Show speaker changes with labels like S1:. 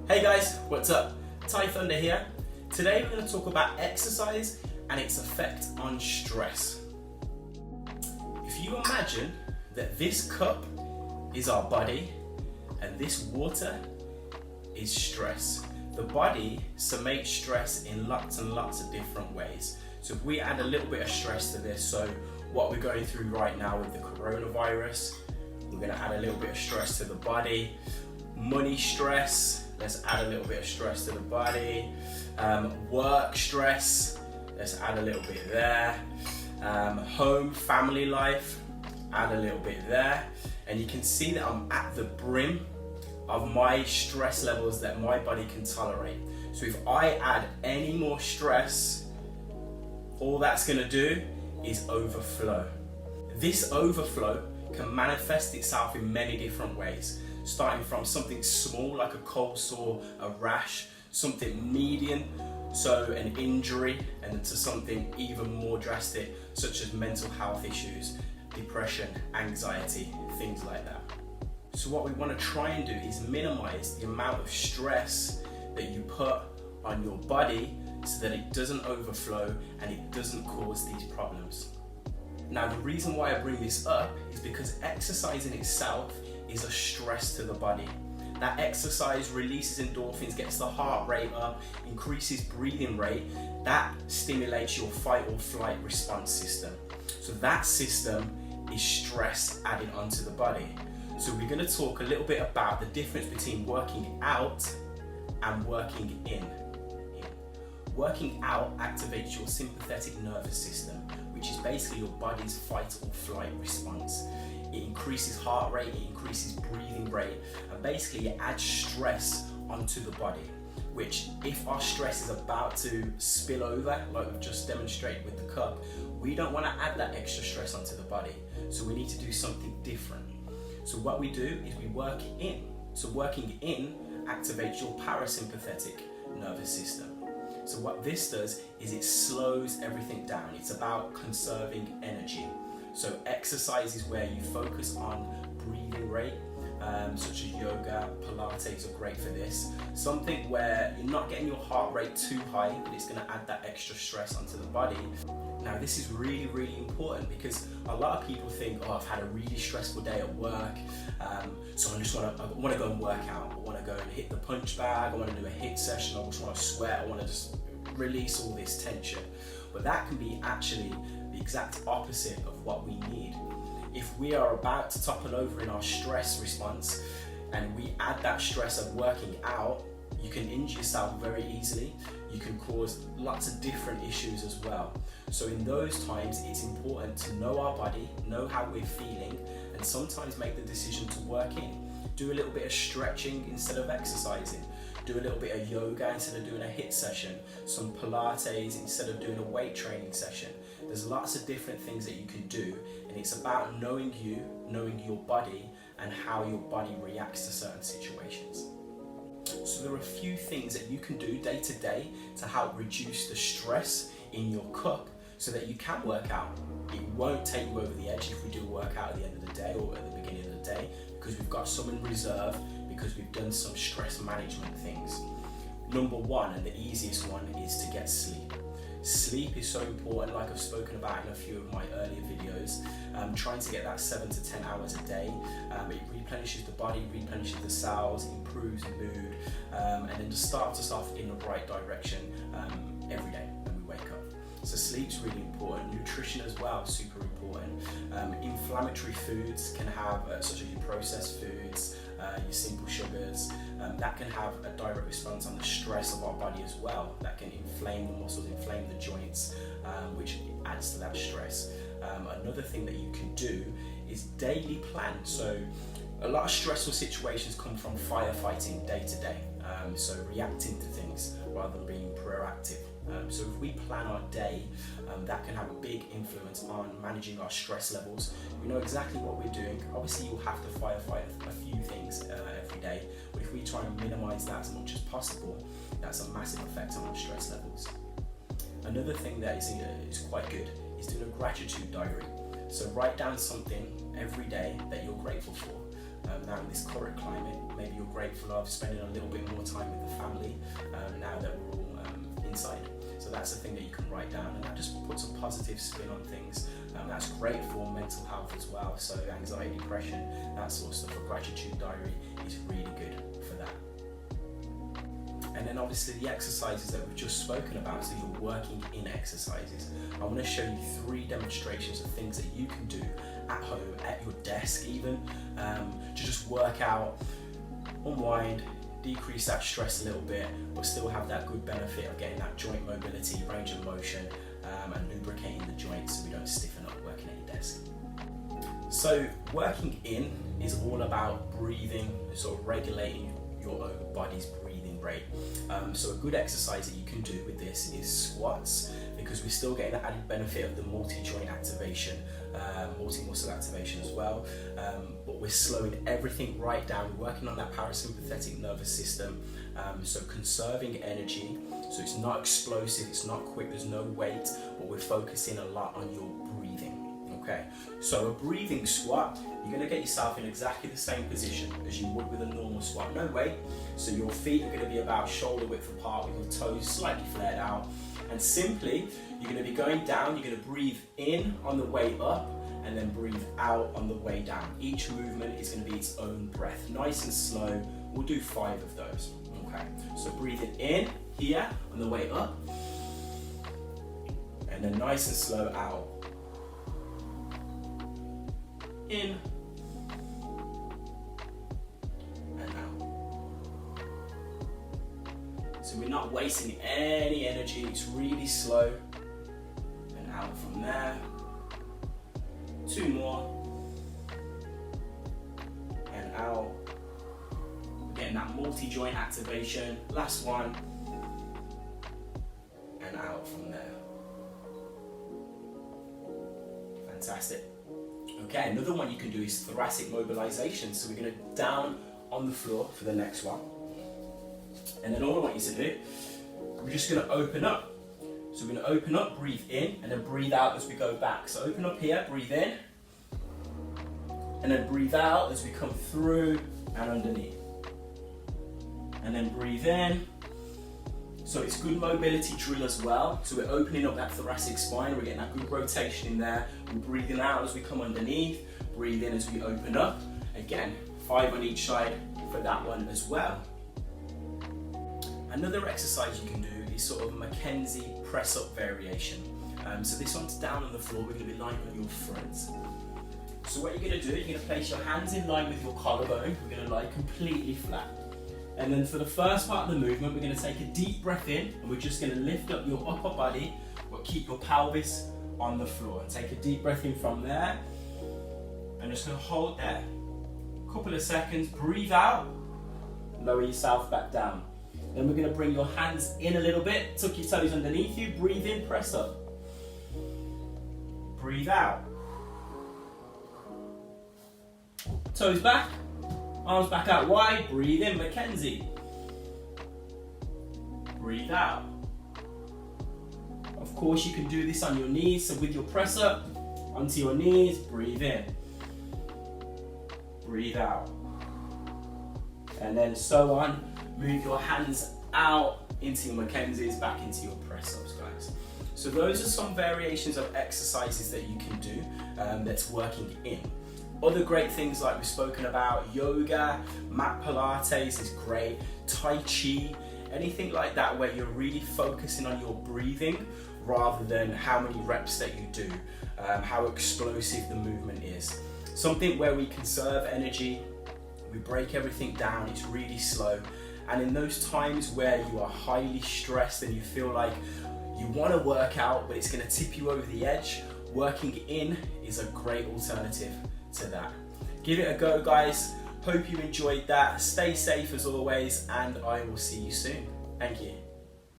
S1: Hey guys, what's up? Ty Thunder here. Today we're going to talk about exercise and its effect on stress. If you imagine that this cup is our body and this water is stress. The body summates stress in lots and lots of different ways. So if we add a little bit of stress to this, so what we're going through right now with the coronavirus, we're going to add a little bit of stress to the body. Money stress, let's add a little bit of stress to the body. Work stress, let's add a little bit there. Home, family life, add a little bit there. And you can see that I'm at the brim of my stress levels that my body can tolerate. So if I add any more stress, all that's gonna do is overflow. This overflow can manifest itself in many different ways, starting from something small like a cold sore, a rash, something medium, so an injury, and to something even more drastic, such as mental health issues, depression, anxiety, things like that. So what we want to try and do is minimize the amount of stress that you put on your body so that it doesn't overflow and it doesn't cause these problems. Now, the reason why I bring this up is because exercise in itself is a stress to the body. That exercise releases endorphins, gets the heart rate up, increases breathing rate. That stimulates your fight or flight response system. So that system is stress added onto the body. So we're going to talk a little bit about the difference between working out and working in. Working out activates your sympathetic nervous system, which is basically your body's fight or flight response. It increases heart rate, it increases breathing rate, and basically it adds stress onto the body, which if our stress is about to spill over, like we've just demonstrated with the cup, we don't want to add that extra stress onto the body. So we need to do something different. So what we do is we work in. So working in activates your parasympathetic nervous system. So what this does is it slows everything down. It's about conserving energy. So exercise is where you focus on breathing rate, such as yoga, Pilates are great for this. Something where you're not getting your heart rate too high, but it's going to add that extra stress onto the body. Now this is really, really important because a lot of people think, oh, I've had a really stressful day at work, so I want to go and work out. I want to go and hit the punch bag, I want to do a HIIT session, I just want to sweat, I want to just release all this tension. But that can be actually the exact opposite of what we need. If we are about to topple over in our stress response and we add that stress of working out, you can injure yourself very easily. You can cause lots of different issues as well. So in those times, it's important to know our body, know how we're feeling, and sometimes make the decision to work in. Do a little bit of stretching instead of exercising. Do a little bit of yoga instead of doing a HIIT session. Some Pilates instead of doing a weight training session. There's lots of different things that you can do, and it's about knowing you, knowing your body, and how your body reacts to certain situations. So there are a few things that you can do day to day to help reduce the stress in your cup so that you can work out. It won't take you over the edge if we do a workout at the end of the day or at the beginning of the day, because we've got some in reserve, because we've done some stress management things. Number one, and the easiest one, is to get sleep. Sleep is so important, like I've spoken about in a few of my earlier videos. Trying to get that 7 to 10 hours a day. It replenishes the body, replenishes the cells, improves mood, and then just starts us off in the right direction every day when we wake up. So sleep's really important. Nutrition as well, super important. Inflammatory foods can have, such as your processed foods, your simple sugars, that can have a direct response on the stress of our body as well. That can inflame the muscles, inflame the joints, which adds to that stress. Another thing that you can do is daily plan. So a lot of stressful situations come from firefighting day to day, so reacting to things rather than being proactive. So if we plan our day, that can have a big influence on managing our stress levels. We know exactly what we're doing. Obviously you'll have to firefight a few things every day, but if we try and minimize that as much as possible, that's a massive effect on our stress levels. Another thing that is quite good is doing a gratitude diary. So write down something every day that you're grateful for. now in this current climate. Maybe you're grateful of spending a little bit more time with the family now that we're all inside. So that's the thing that you can write down, and that just puts a positive spin on things. That's great for mental health as well. So anxiety, depression, that sort of stuff. A gratitude diary is really good for that. And then obviously the exercises that we've just spoken about, so you're working in exercises. I want to show you 3 demonstrations of things that you can do at home, at your desk even, to just work out, unwind, decrease that stress a little bit, but still have that good benefit of getting that joint mobility, range of motion, and lubricating the joints so we don't stiffen up working at your desk. So working in is all about breathing, sort of regulating your own body's breathing rate. So a good exercise that you can do with this is squats, because we're still getting the added benefit of the multi-joint activation, multi-muscle activation as well, but we're slowing everything right down, working on that parasympathetic nervous system, so conserving energy, so it's not explosive, it's not quick, there's no weight, but we're focusing a lot on your breathing. Okay, so a breathing squat, you're going to get yourself in exactly the same position as you would with a normal squat, no weight. So your feet are going to be about shoulder width apart with your toes slightly flared out, and simply you're going to be going down. You're going to breathe in on the way up and then breathe out on the way down. Each movement is going to be its own breath, nice and slow. We'll do 5 of those. Okay, so breathing in here on the way up, and then nice and slow out. In and out. So we're not wasting any energy, it's really slow. And out from there. 2 more. And out. We're getting that multi-joint activation. Last one. And out from there. Fantastic. Okay, another one you can do is thoracic mobilization. So we're going to down on the floor for the next one. And then all I want you to do, we're just going to open up. So we're going to open up, breathe in, and then breathe out as we go back. So open up here, breathe in, and then breathe out as we come through and underneath. And then breathe in. So it's good mobility drill as well. So we're opening up that thoracic spine, we're getting that good rotation in there. We're breathing out as we come underneath, breathe in as we open up. Again, 5 on each side for that one as well. Another exercise you can do is sort of a Mackenzie press-up variation. So this one's down on the floor, we're going to be lying on your front. So what you're going to do, you're going to place your hands in line with your collarbone, we're going to lie completely flat. And then for the first part of the movement, we're going to take a deep breath in, and we're just going to lift up your upper body, but keep your pelvis on the floor. And take a deep breath in from there, and just going to hold there. A couple of seconds, breathe out, lower yourself back down. Then we're going to bring your hands in a little bit, tuck your toes underneath you, breathe in, press up. Breathe out. Toes back. Arms back out wide, breathe in, Mackenzie. Breathe out. Of course, you can do this on your knees, so with your press up, onto your knees, breathe in. Breathe out. And then so on, move your hands out into your Mackenzies, back into your press ups, guys. So those are some variations of exercises that you can do that's working in. Other great things like we've spoken about, yoga, mat pilates is great, tai chi, anything like that where you're really focusing on your breathing rather than how many reps that you do, how explosive the movement is. Something where we conserve energy, we break everything down, it's really slow. And in those times where you are highly stressed and you feel like you want to work out but it's going to tip you over the edge, working in is a great alternative to that. Give it a go, guys. Hope you enjoyed that. Stay safe as always, and I will see you soon. Thank you.